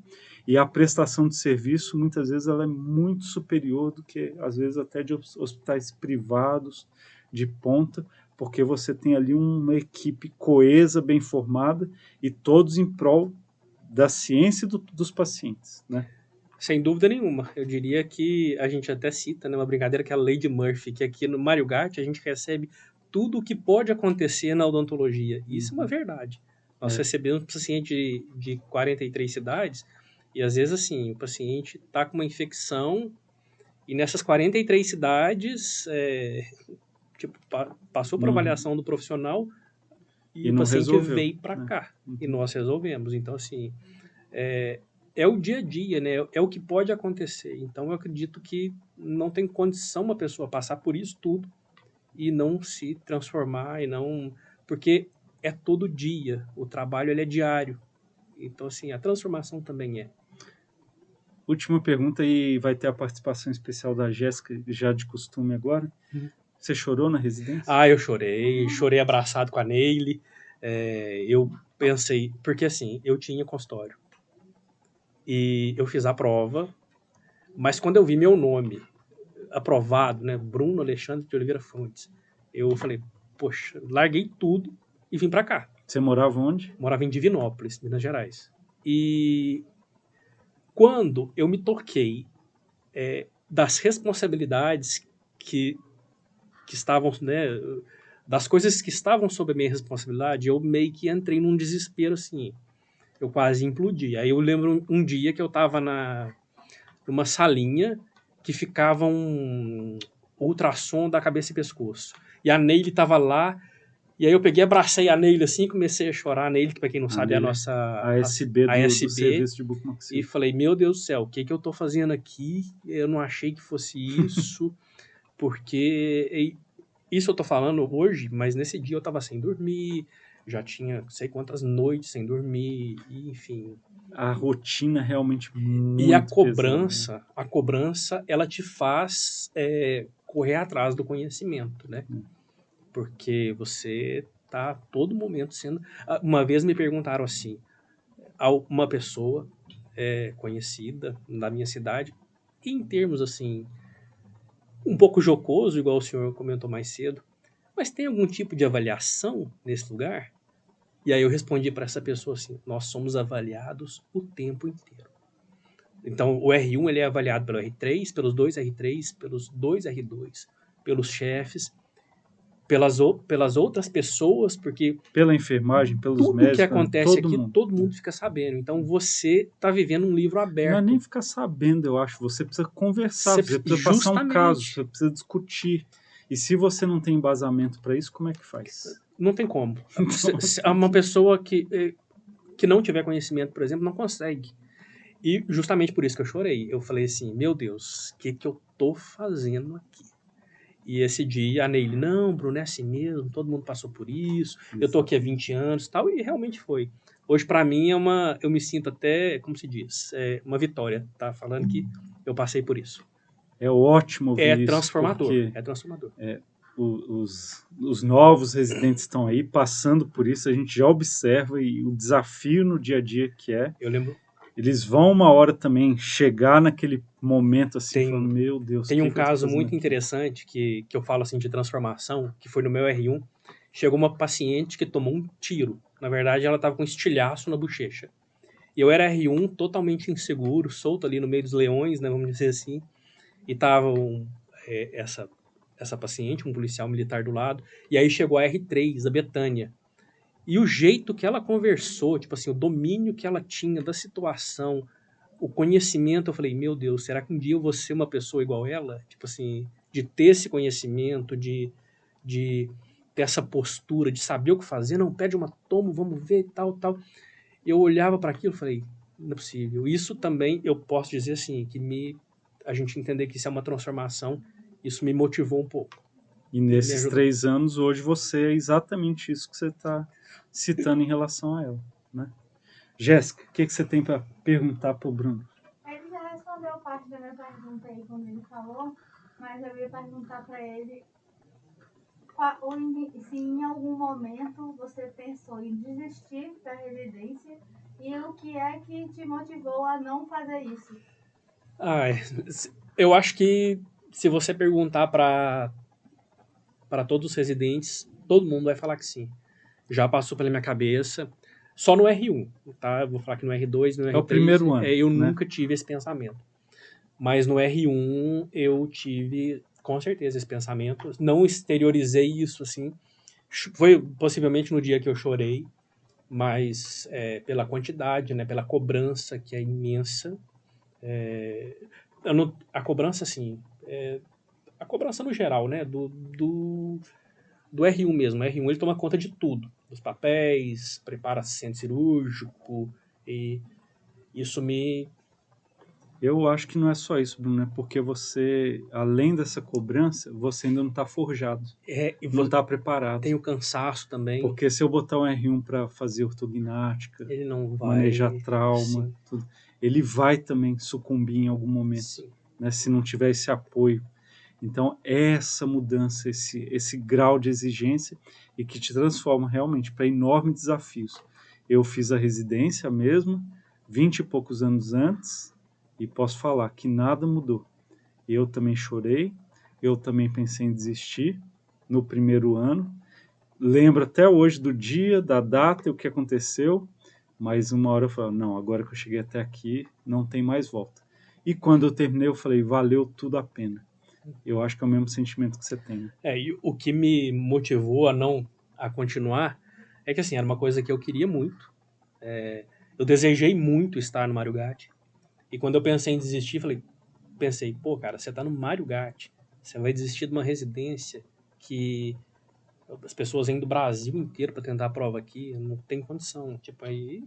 e a prestação de serviço, muitas vezes, ela é muito superior do que, às vezes, até de hospitais privados, de ponta, porque você tem ali uma equipe coesa, bem formada, e todos em prol da ciência dos pacientes, né? Sem dúvida nenhuma. Eu diria que a gente até cita, né, uma brincadeira que é a lei de Murphy, que aqui no Mario Gatti a gente recebe tudo o que pode acontecer na odontologia. E isso é uma verdade. Nós recebemos paciente de 43 cidades e às vezes assim, o paciente está com uma infecção e nessas 43 cidades passou por avaliação do profissional e o não paciente resolveu, veio para cá. E nós resolvemos. Então, assim, é o dia a dia, né? É o que pode acontecer. Então, eu acredito que não tem condição uma pessoa passar por isso tudo e não se transformar, porque é todo dia. O trabalho ele é diário. Então, assim, a transformação também é. Última pergunta, e vai ter a participação especial da Jéssica, já de costume agora. Você chorou na residência? Eu chorei abraçado com a Neile. Eu pensei, porque assim, eu tinha consultório. E eu fiz a prova, mas quando eu vi meu nome aprovado, né, Bruno Alexandre de Oliveira Fontes, eu falei, poxa, larguei tudo e vim para cá. Você morava onde? Morava em Divinópolis, Minas Gerais. E quando eu me toquei das responsabilidades que estavam, né, das coisas que estavam sob a minha responsabilidade, eu meio que entrei num desespero, assim, eu quase implodi. Aí eu lembro um dia que eu estava numa salinha que ficava um ultrassom da cabeça e pescoço. E a Neile estava lá, e aí eu peguei, abracei a Neile assim, comecei a chorar. A Neile, que para quem não sabe é a nossa ASB do serviço de bucomaxilo. E falei, meu Deus do céu, o que eu tô fazendo aqui? Eu não achei que fosse isso, porque isso eu tô falando hoje, mas nesse dia eu tava sem dormir, já tinha não sei quantas noites sem dormir, e, enfim. A rotina realmente muito E a pesada, né? a cobrança, ela te faz correr atrás do conhecimento, né? Porque você tá a todo momento sendo... Uma vez me perguntaram assim, uma pessoa conhecida da minha cidade, em termos assim, um pouco jocoso, igual o senhor comentou mais cedo, mas tem algum tipo de avaliação nesse lugar? E aí eu respondi para essa pessoa assim, nós somos avaliados o tempo inteiro. Então o R1 ele é avaliado pelo R3, pelos dois R3, pelos dois R2, pelos chefes, pelas outras pessoas, porque pela enfermagem, pelos tudo médicos, que acontece aqui, mundo. todo mundo fica sabendo. Então você está vivendo um livro aberto. Não é nem ficar sabendo, eu acho. Você precisa conversar, você precisa passar um caso, você precisa discutir. E se você não tem embasamento para isso, como é que faz? Não tem como. Uma pessoa que não tiver conhecimento, por exemplo, não consegue. E justamente por isso que eu chorei. Eu falei assim, meu Deus, o que eu tô fazendo aqui? E esse dia a Neile, não, Bruno, é assim mesmo, todo mundo passou por isso, eu tô aqui há 20 anos e tal, e realmente foi. Hoje, para mim, eu me sinto até, como se diz, uma vitória, tá? Falando que eu passei por isso. É ótimo ouvir isso. É transformador. Os novos residentes estão aí passando por isso, a gente já observa, e o desafio no dia a dia que é. Eu lembro. Eles vão uma hora também chegar naquele momento assim, falando, meu Deus. Tem um caso muito interessante que eu falo assim de transformação, que foi no meu R1. Chegou uma paciente que tomou um tiro. Na verdade, ela estava com um estilhaço na bochecha. E eu era R1, totalmente inseguro, solto ali no meio dos leões, né, vamos dizer assim. E tava essa paciente, um policial militar do lado. E aí chegou a R3, a Betânia. E o jeito que ela conversou, tipo assim, o domínio que ela tinha da situação, o conhecimento, eu falei, meu Deus, será que um dia eu vou ser uma pessoa igual ela? Tipo assim, de ter esse conhecimento, de ter essa postura, de saber o que fazer, não, pede uma toma, vamos ver, tal, tal. Eu olhava para aquilo e falei, não é possível. Isso também, eu posso dizer assim, a gente entender que isso é uma transformação, isso me motivou um pouco. E Me nesses ajudou. 3 anos, hoje você é exatamente isso que você está citando em relação a ela, né? Jéssica, o que você tem para perguntar para o Bruno? Ele já respondeu parte da minha pergunta aí quando ele falou, mas eu ia perguntar para ele se em algum momento você pensou em desistir da residência e o que é que te motivou a não fazer isso. Eu acho que se você perguntar para todos os residentes, todo mundo vai falar que sim. Já passou pela minha cabeça. Só no R1, tá? Eu vou falar que no R2, no R3, É o primeiro ano, eu né? nunca tive esse pensamento. Mas no R1 eu tive, com certeza, esse pensamento. Não exteriorizei isso, assim. Foi possivelmente no dia que eu chorei, mas pela quantidade, né? Pela cobrança, que é imensa. A cobrança, assim, a cobrança no geral, né? Do R1 mesmo. O R1 ele toma conta de tudo. Dos papéis, prepara assistente cirúrgico, e isso me... Eu acho que não é só isso, Bruno, é porque você, além dessa cobrança, você ainda não está forjado, não está preparado. Tem o cansaço também. Porque se eu botar um R1 para fazer ortognática, Ele não vai... manejar trauma, Sim. tudo, ele vai também sucumbir em algum momento, né, se não tiver esse apoio. Então, essa mudança, esse grau de exigência e que te transforma realmente para enormes desafios. Eu fiz a residência mesmo, 20 e poucos anos antes, e posso falar que nada mudou. Eu também chorei, eu também pensei em desistir no primeiro ano. Lembro até hoje do dia, da data e o que aconteceu, mas uma hora eu falei, não, agora que eu cheguei até aqui, não tem mais volta. E quando eu terminei, eu falei, valeu tudo a pena. Eu acho que é o mesmo sentimento que você tem. E o que me motivou a continuar é que, assim, era uma coisa que eu queria muito. Eu desejei muito estar no Mario Gatti. E quando eu pensei em desistir, pensei, pô, cara, você tá no Mario Gatti, você vai desistir de uma residência que as pessoas vêm do Brasil inteiro para tentar a prova aqui, não tem condição. Tipo, aí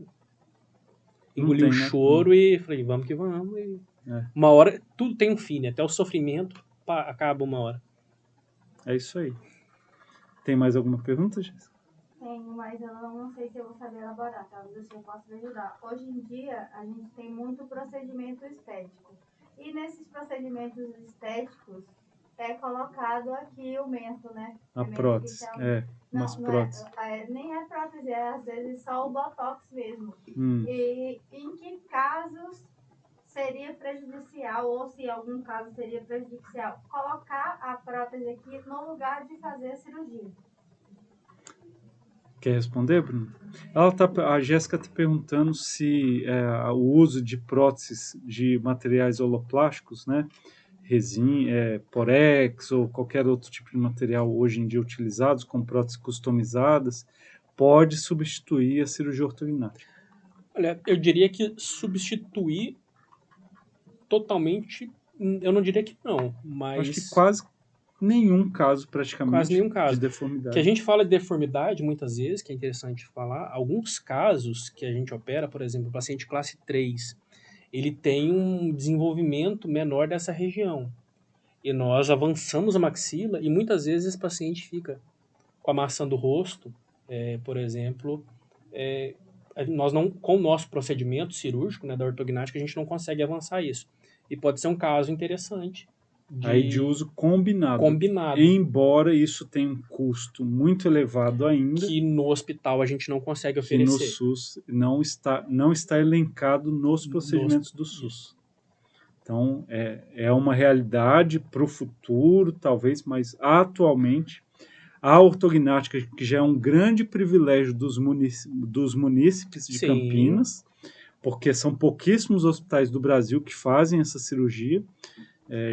engoli o choro e falei, vamos que vamos. E uma hora, tudo tem um fim, né? Até o sofrimento acaba uma hora. É isso aí. Tem mais alguma pergunta, Jéssica? Tenho, mas eu não sei se eu vou saber elaborar, talvez eu possa me ajudar. Hoje em dia, a gente tem muito procedimento estético. E nesses procedimentos estéticos, é colocado aqui o mento, né? A prótese, umas próteses. Nem é prótese, às vezes só o botox mesmo. E em que casos seria prejudicial, ou se em algum caso seria prejudicial, colocar a prótese aqui no lugar de fazer a cirurgia? Quer responder, Bruno? A Jéssica está perguntando se o uso de próteses de materiais holoplásticos, né, resina, porex ou qualquer outro tipo de material hoje em dia utilizados com próteses customizadas, pode substituir a cirurgia ortognática. Olha, eu diria que substituir totalmente, eu não diria que não, mas... Acho que quase nenhum caso, praticamente, quase nenhum caso. de deformidade. Que a gente fala de deformidade, muitas vezes, que é interessante falar, alguns casos que a gente opera, por exemplo, o paciente classe 3, ele tem um desenvolvimento menor dessa região. E nós avançamos a maxila e muitas vezes esse paciente fica com a maçã do rosto, por exemplo, nós não, com o nosso procedimento cirúrgico, né, da ortognática, a gente não consegue avançar isso. E pode ser um caso interessante. De uso combinado. Embora isso tenha um custo muito elevado ainda. Que no hospital a gente não consegue oferecer. Que no SUS não está elencado nos procedimentos do SUS. Então, é uma realidade para o futuro, talvez, mas atualmente a ortognática, que já é um grande privilégio dos munícipes de Campinas, porque são pouquíssimos hospitais do Brasil que fazem essa cirurgia,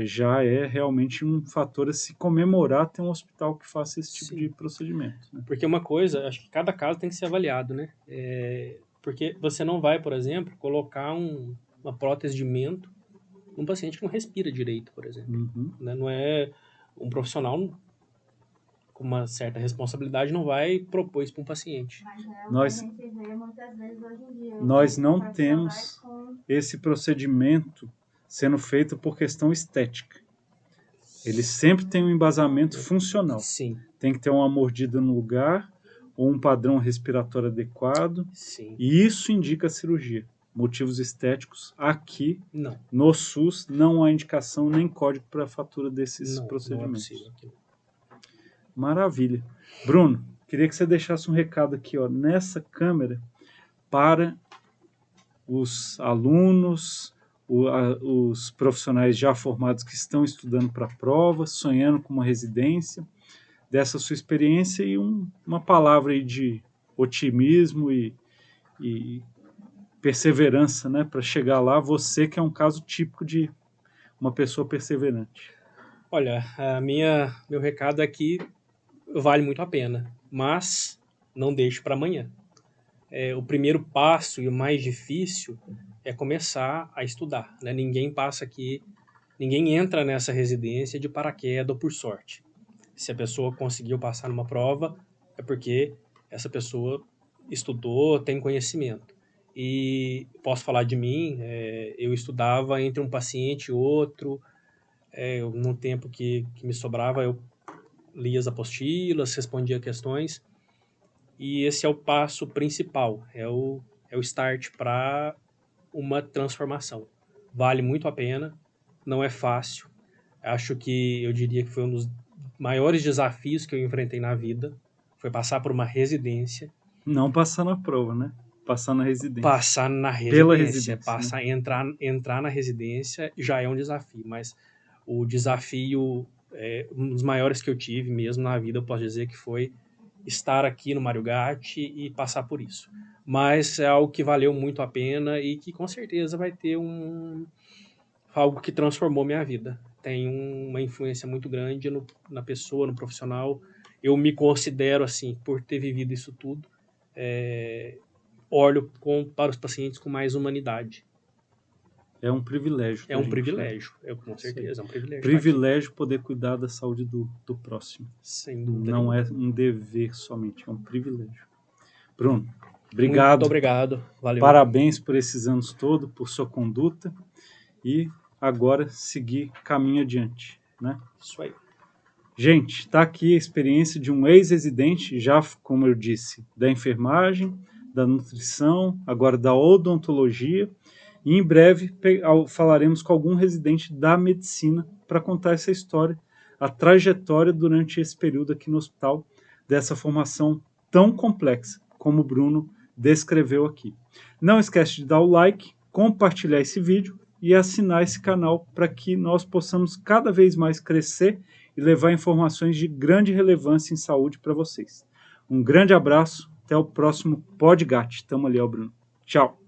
já é realmente um fator a se comemorar ter um hospital que faça esse tipo de procedimento. Né? Porque uma coisa, acho que cada caso tem que ser avaliado, né? Porque você não vai, por exemplo, colocar uma prótese de mento num paciente que não respira direito, por exemplo. Né? Não é um profissional com uma certa responsabilidade não vai propor isso para um paciente. Mas é o que a gente vê muitas vezes hoje em dia. Nós não temos esse procedimento sendo feito por questão estética. Ele sempre tem um embasamento funcional. Sim. Tem que ter uma mordida no lugar, ou um padrão respiratório adequado. Sim. E isso indica a cirurgia. Motivos estéticos, aqui não. No SUS, não há indicação nem código para a fatura desses procedimentos. Não é possível. Maravilha. Bruno, queria que você deixasse um recado aqui, ó, nessa câmera, para os alunos, os profissionais já formados que estão estudando para a prova, sonhando com uma residência, dessa sua experiência e uma palavra aí de otimismo e perseverança, né, para chegar lá, você que é um caso típico de uma pessoa perseverante. Olha, meu recado aqui vale muito a pena, mas não deixe para amanhã. O primeiro passo e o mais difícil é começar a estudar, né? Ninguém entra nessa residência de paraquedas ou por sorte. Se a pessoa conseguiu passar numa prova, é porque essa pessoa estudou, tem conhecimento. E posso falar de mim, eu estudava entre um paciente e outro, no tempo que me sobrava, eu lia as apostilas, respondia questões, e esse é o passo principal, é o start para uma transformação. Vale muito a pena, não é fácil, eu diria que foi um dos maiores desafios que eu enfrentei na vida, foi passar por uma residência. Não passar na prova, né? Passar na residência. Passar na residência. Pela residência, né? Entrar na residência já é um desafio, mas o desafio, um dos maiores que eu tive mesmo na vida, eu posso dizer que foi estar aqui no Mário Gatti e passar por isso. Mas é algo que valeu muito a pena e que com certeza vai ter algo que transformou minha vida. Tem uma influência muito grande na pessoa, no profissional. Eu me considero, assim, por ter vivido isso tudo, olho para os pacientes com mais humanidade. É um privilégio. É um privilégio, com certeza, é um privilégio. Privilégio poder cuidar da saúde do próximo. Sem dúvida. Não é um dever somente, é um privilégio. Bruno, obrigado. Muito obrigado, valeu. Parabéns por esses anos todos, por sua conduta e agora seguir caminho adiante, né? Isso aí. Gente, está aqui a experiência de um ex-residente, já como eu disse, da enfermagem, da nutrição, agora da odontologia, e em breve falaremos com algum residente da medicina para contar essa história, a trajetória durante esse período aqui no hospital, dessa formação tão complexa, como o Bruno descreveu aqui. Não esquece de dar o like, compartilhar esse vídeo e assinar esse canal para que nós possamos cada vez mais crescer e levar informações de grande relevância em saúde para vocês. Um grande abraço, até o próximo PodGatti. Tamo ali, ó, Bruno. Tchau.